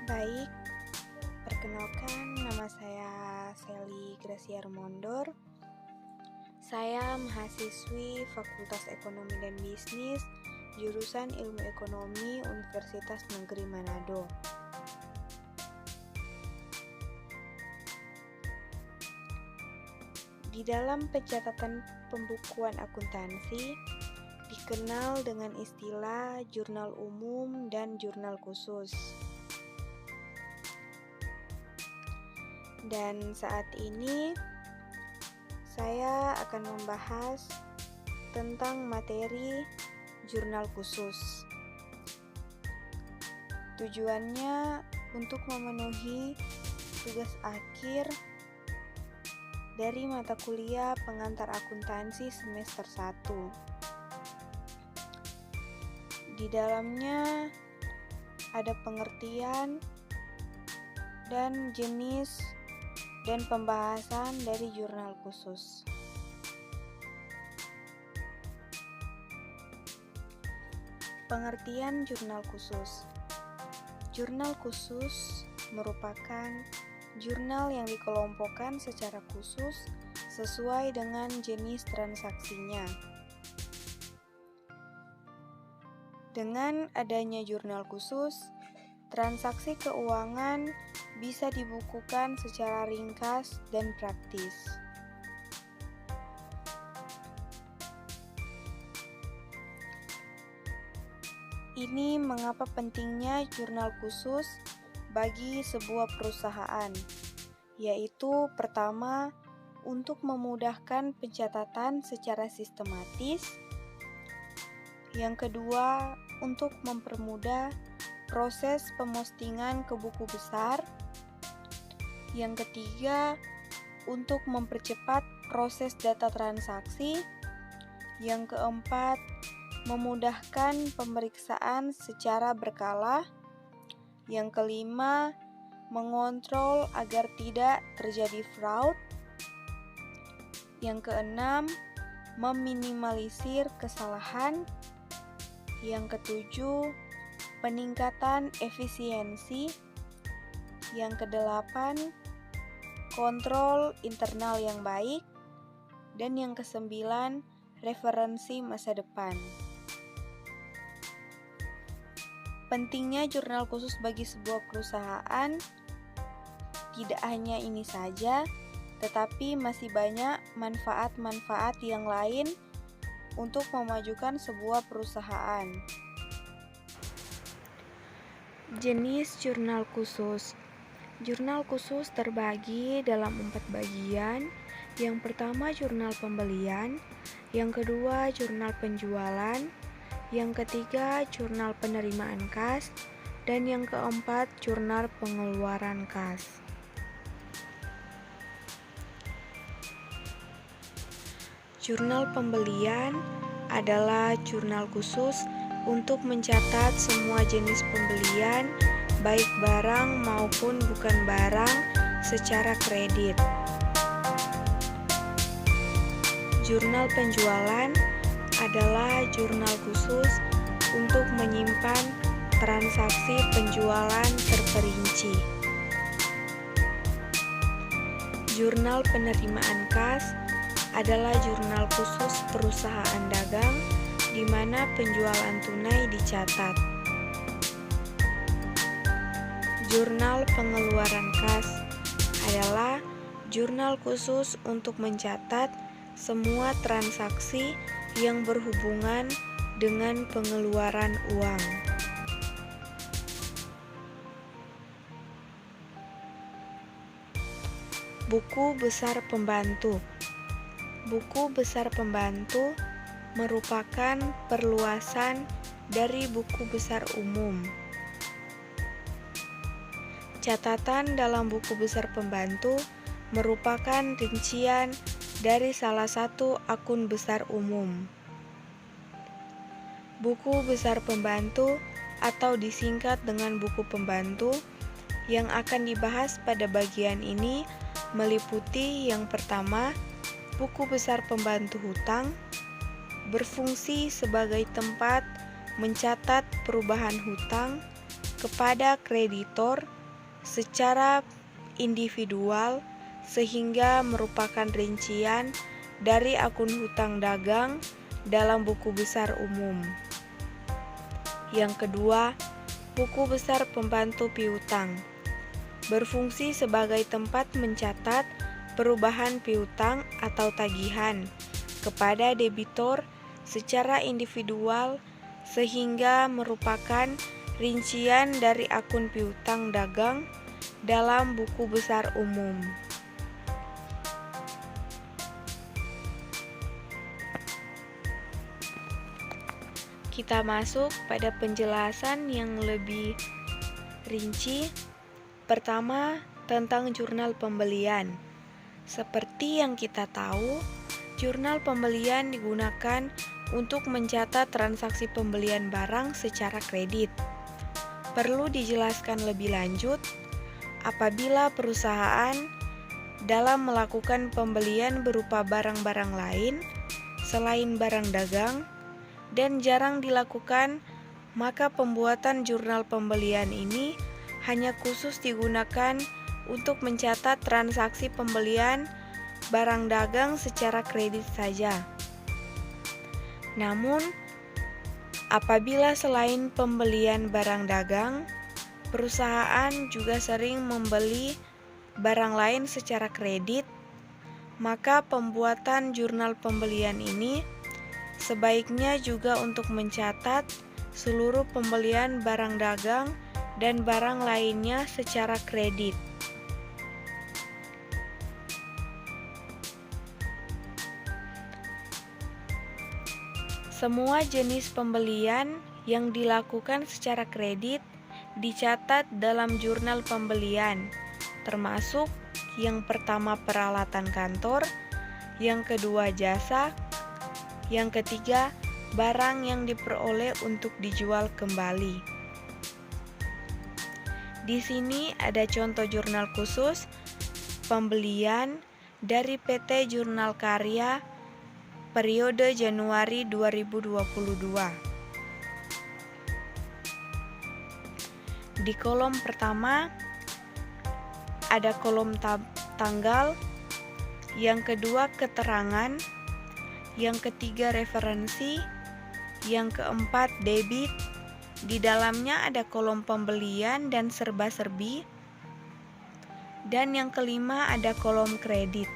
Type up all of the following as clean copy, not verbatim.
Baik, perkenalkan nama saya Sally Gracia Armondor. Saya mahasiswi Fakultas Ekonomi dan Bisnis, jurusan Ilmu Ekonomi Universitas Negeri Manado. Di dalam pencatatan pembukuan akuntansi, dikenal dengan istilah jurnal umum dan jurnal khusus. Dan saat ini saya akan membahas tentang materi jurnal khusus. Tujuannya untuk memenuhi tugas akhir dari mata kuliah pengantar akuntansi semester 1. Di dalamnya ada pengertian dan jenis dan pembahasan dari jurnal khusus. Pengertian jurnal khusus. Jurnal khusus merupakan jurnal yang dikelompokkan secara khusus sesuai dengan jenis transaksinya. Dengan adanya jurnal khusus, transaksi keuangan bisa dibukukan secara ringkas dan praktis. Ini mengapa pentingnya jurnal khusus bagi sebuah perusahaan, yaitu pertama, untuk memudahkan pencatatan secara sistematis. Yang kedua, untuk mempermudah proses pemostingan ke buku besar. Yang ketiga, untuk mempercepat proses data transaksi. Yang keempat, memudahkan pemeriksaan secara berkala. Yang kelima, mengontrol agar tidak terjadi fraud. Yang keenam, meminimalisir kesalahan. Yang ketujuh, peningkatan efisiensi. Yang kedelapan, kontrol internal yang baik. Dan yang kesembilan, referensi masa depan. Pentingnya jurnal khusus bagi sebuah perusahaan tidak hanya ini saja, tetapi masih banyak manfaat-manfaat yang lain untuk memajukan sebuah perusahaan. Jenis jurnal khusus. Jurnal khusus terbagi dalam 4 bagian. Yang pertama jurnal pembelian, yang kedua jurnal penjualan, yang ketiga jurnal penerimaan kas, dan yang keempat jurnal pengeluaran kas. Jurnal pembelian adalah jurnal khusus untuk mencatat semua jenis pembelian, baik barang maupun bukan barang, secara kredit. Jurnal penjualan adalah jurnal khusus untuk menyimpan transaksi penjualan terperinci. Jurnal penerimaan kas adalah jurnal khusus perusahaan dagang di mana penjualan tunai dicatat. Jurnal pengeluaran kas adalah jurnal khusus untuk mencatat semua transaksi yang berhubungan dengan pengeluaran uang. Buku besar pembantu. Buku besar pembantu merupakan perluasan dari buku besar umum. Catatan dalam buku besar pembantu merupakan rincian dari salah satu akun besar umum. Buku besar pembantu atau disingkat dengan buku pembantu yang akan dibahas pada bagian ini meliputi yang pertama, buku besar pembantu hutang, berfungsi sebagai tempat mencatat perubahan hutang kepada kreditor secara individual sehingga merupakan rincian dari akun hutang dagang dalam buku besar umum. Yang kedua, buku besar pembantu piutang berfungsi sebagai tempat mencatat perubahan piutang atau tagihan kepada debitur secara individual sehingga merupakan rincian dari akun piutang dagang dalam buku besar umum. Kita masuk pada penjelasan yang lebih rinci. Pertama, tentang jurnal pembelian. Seperti yang kita tahu, jurnal pembelian digunakan untuk mencatat transaksi pembelian barang secara kredit. Perlu dijelaskan lebih lanjut, apabila perusahaan dalam melakukan pembelian berupa barang-barang lain selain barang dagang dan jarang dilakukan, maka pembuatan jurnal pembelian ini hanya khusus digunakan untuk mencatat transaksi pembelian barang dagang secara kredit saja. Namun, apabila selain pembelian barang dagang, perusahaan juga sering membeli barang lain secara kredit, maka pembuatan jurnal pembelian ini sebaiknya juga untuk mencatat seluruh pembelian barang dagang dan barang lainnya secara kredit. Semua jenis pembelian yang dilakukan secara kredit dicatat dalam jurnal pembelian, termasuk yang pertama peralatan kantor, yang kedua jasa, yang ketiga barang yang diperoleh untuk dijual kembali. Di sini ada contoh jurnal khusus pembelian dari PT Jurnal Karya periode Januari 2022. Di kolom pertama ada kolom tanggal, yang kedua keterangan, yang ketiga referensi, yang keempat debit. Di dalamnya ada kolom pembelian dan serba-serbi, dan yang kelima ada kolom kredit.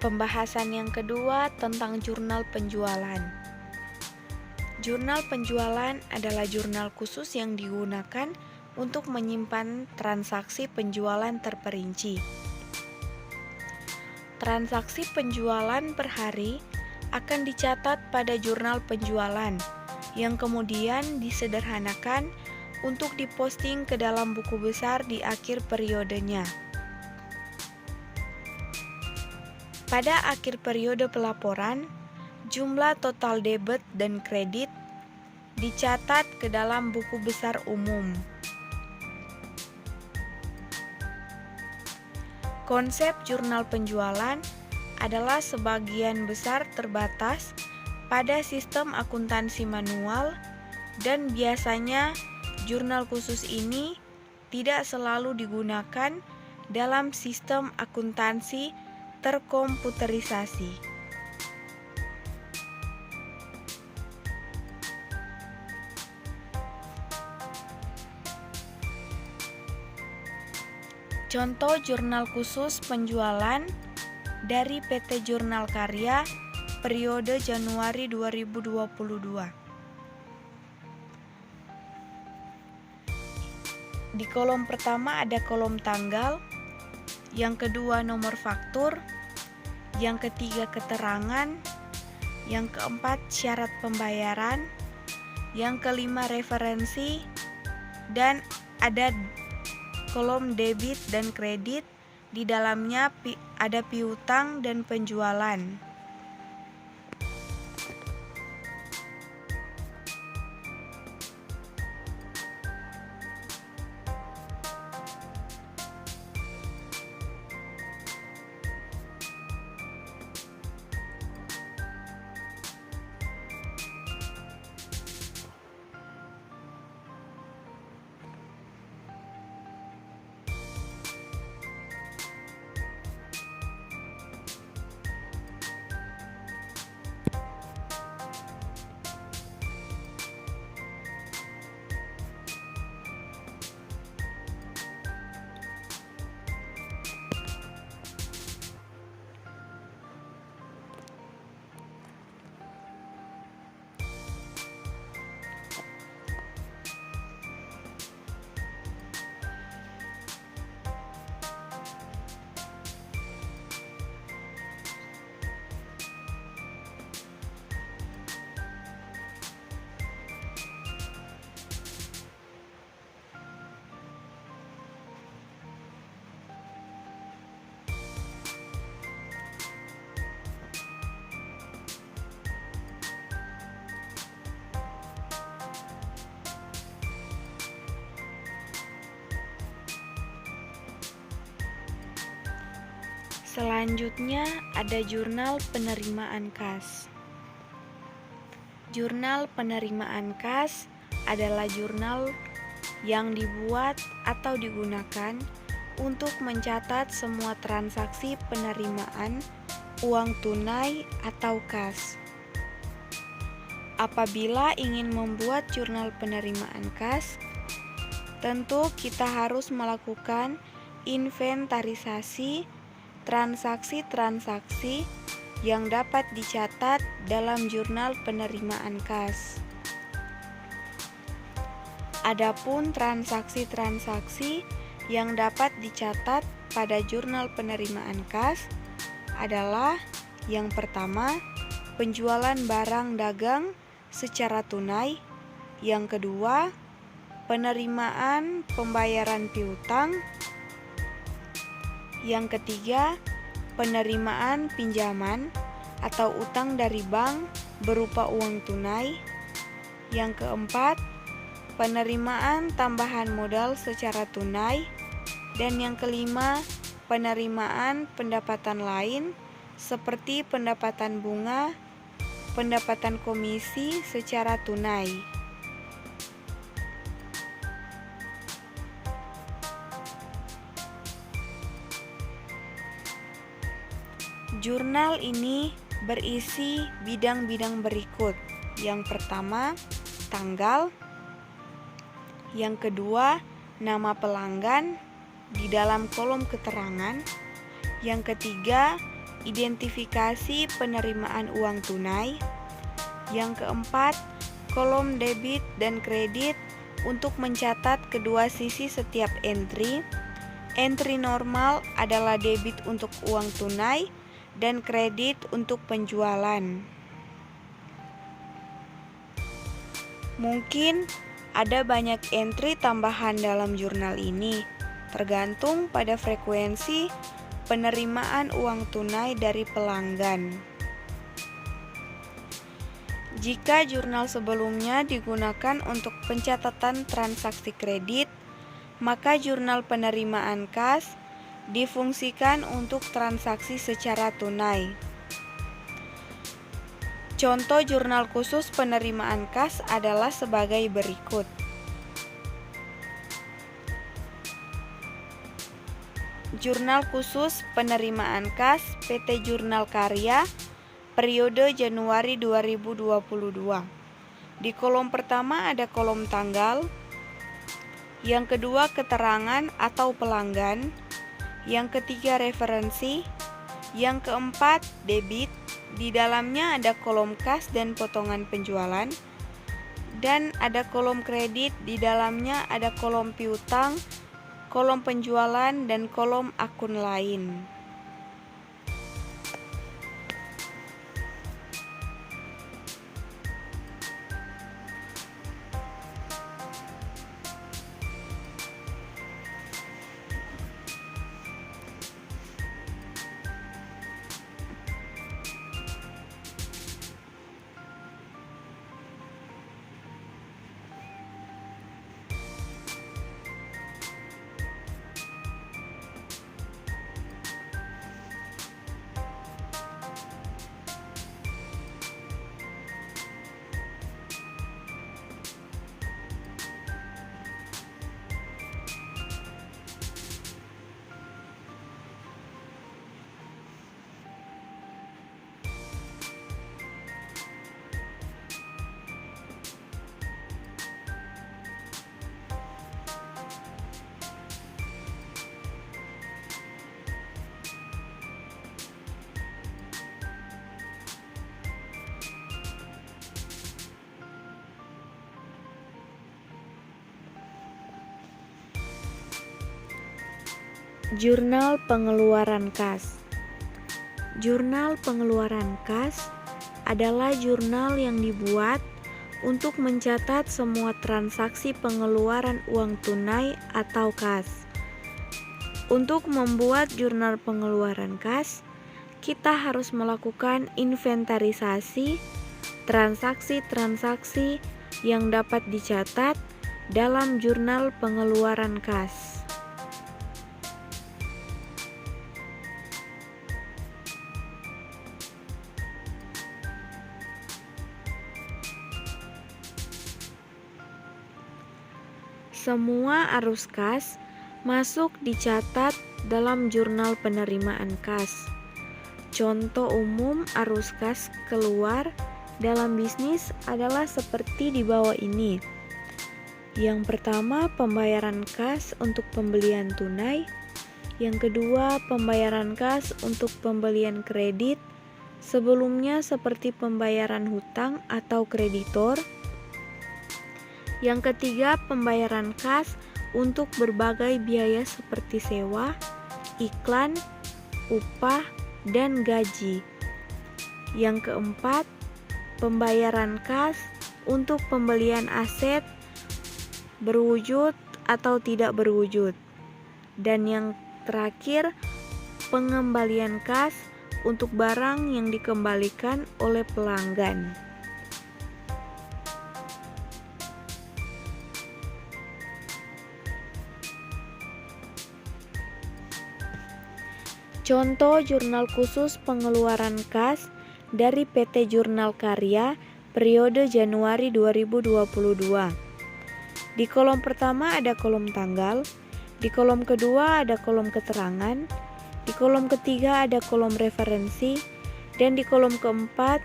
Pembahasan yang kedua tentang jurnal penjualan. Jurnal penjualan adalah jurnal khusus yang digunakan untuk menyimpan transaksi penjualan terperinci. Transaksi penjualan per hari akan dicatat pada jurnal penjualan, yang kemudian disederhanakan untuk diposting ke dalam buku besar di akhir periodenya. Pada akhir periode pelaporan, jumlah total debit dan kredit dicatat ke dalam buku besar umum. Konsep jurnal penjualan adalah sebagian besar terbatas pada sistem akuntansi manual, dan biasanya jurnal khusus ini tidak selalu digunakan dalam sistem akuntansi terkomputerisasi. Contoh jurnal khusus penjualan dari PT Jurnal Karya periode Januari 2022. Di kolom pertama ada kolom tanggal, yang kedua nomor faktur, yang ketiga keterangan, yang keempat syarat pembayaran, yang kelima referensi, dan ada kolom debit dan kredit. Di dalamnya ada piutang dan penjualan. Selanjutnya ada jurnal penerimaan kas. Jurnal penerimaan kas adalah jurnal yang dibuat atau digunakan untuk mencatat semua transaksi penerimaan uang tunai atau kas. Apabila ingin membuat jurnal penerimaan kas, tentu kita harus melakukan inventarisasi transaksi-transaksi yang dapat dicatat dalam jurnal penerimaan kas. Adapun transaksi-transaksi yang dapat dicatat pada jurnal penerimaan kas adalah yang pertama, penjualan barang dagang secara tunai, yang kedua, penerimaan pembayaran piutang, yang ketiga, penerimaan pinjaman atau utang dari bank berupa uang tunai. Yang keempat, penerimaan tambahan modal secara tunai. Dan yang kelima, penerimaan pendapatan lain seperti pendapatan bunga, pendapatan komisi secara tunai. Jurnal ini berisi bidang-bidang berikut. Yang pertama, tanggal. Yang kedua, nama pelanggan di dalam kolom keterangan. Yang ketiga, identifikasi penerimaan uang tunai. Yang keempat, kolom debit dan kredit untuk mencatat kedua sisi setiap entry. Entry normal adalah debit untuk uang tunai dan kredit untuk penjualan. Mungkin ada banyak entry tambahan dalam jurnal ini, tergantung pada frekuensi penerimaan uang tunai dari pelanggan. Jika jurnal sebelumnya digunakan untuk pencatatan transaksi kredit, maka jurnal penerimaan kas difungsikan untuk transaksi secara tunai. Contoh jurnal khusus penerimaan kas adalah sebagai berikut. Jurnal khusus penerimaan kas PT Jurnal Karya periode Januari 2022. Di kolom pertama ada kolom tanggal, yang kedua keterangan atau pelanggan, Yang ketiga referensi. Yang keempat debit. Di dalamnya ada kolom kas dan potongan penjualan. Dan ada kolom kredit, di dalamnya ada kolom piutang, kolom penjualan, dan kolom akun lain. Jurnal pengeluaran kas. Jurnal pengeluaran kas adalah jurnal yang dibuat untuk mencatat semua transaksi pengeluaran uang tunai atau kas. Untuk membuat jurnal pengeluaran kas, kita harus melakukan inventarisasi transaksi-transaksi yang dapat dicatat dalam jurnal pengeluaran kas. Semua arus kas masuk dicatat dalam jurnal penerimaan kas. Contoh umum arus kas keluar dalam bisnis adalah seperti di bawah ini. Yang pertama, pembayaran kas untuk pembelian tunai. Yang kedua, pembayaran kas untuk pembelian kredit. Sebelumnya seperti pembayaran hutang atau kreditor. Yang ketiga, pembayaran kas untuk berbagai biaya seperti sewa, iklan, upah, dan gaji. Yang keempat, pembayaran kas untuk pembelian aset berwujud atau tidak berwujud. Dan yang terakhir, pengembalian kas untuk barang yang dikembalikan oleh pelanggan. Contoh jurnal khusus pengeluaran kas dari PT Jurnal Karya periode Januari 2022. Di kolom pertama ada kolom tanggal, di kolom kedua ada kolom keterangan, di kolom ketiga ada kolom referensi, dan di kolom keempat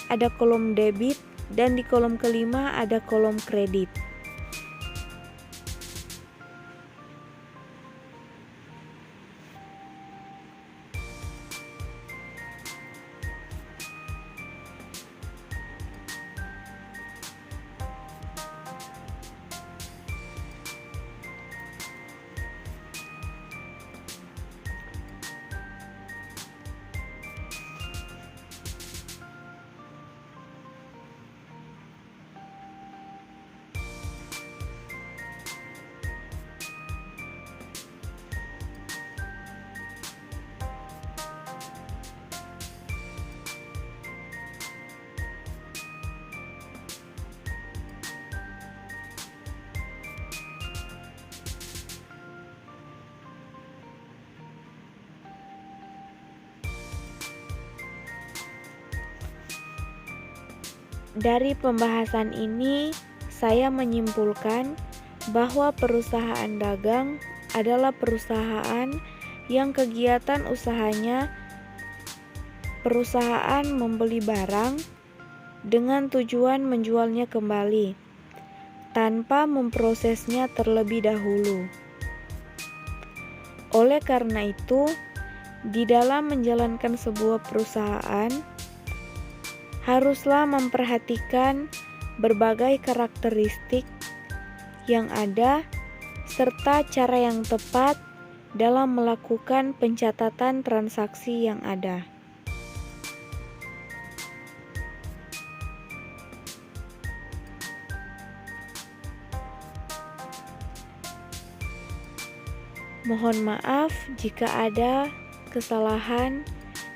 ada kolom debit, dan di kolom kelima ada kolom kredit. Dari pembahasan ini, saya menyimpulkan bahwa perusahaan dagang adalah perusahaan yang kegiatan usahanya perusahaan membeli barang dengan tujuan menjualnya kembali tanpa memprosesnya terlebih dahulu. Oleh karena itu, di dalam menjalankan sebuah perusahaan, haruslah memperhatikan berbagai karakteristik yang ada serta cara yang tepat dalam melakukan pencatatan transaksi yang ada. Mohon maaf jika ada kesalahan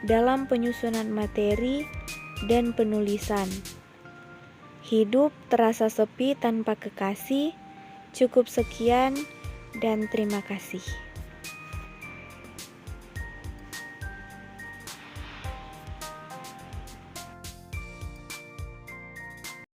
dalam penyusunan materi dan penulisan. Hidup terasa sepi tanpa kekasih. Cukup sekian dan terima kasih.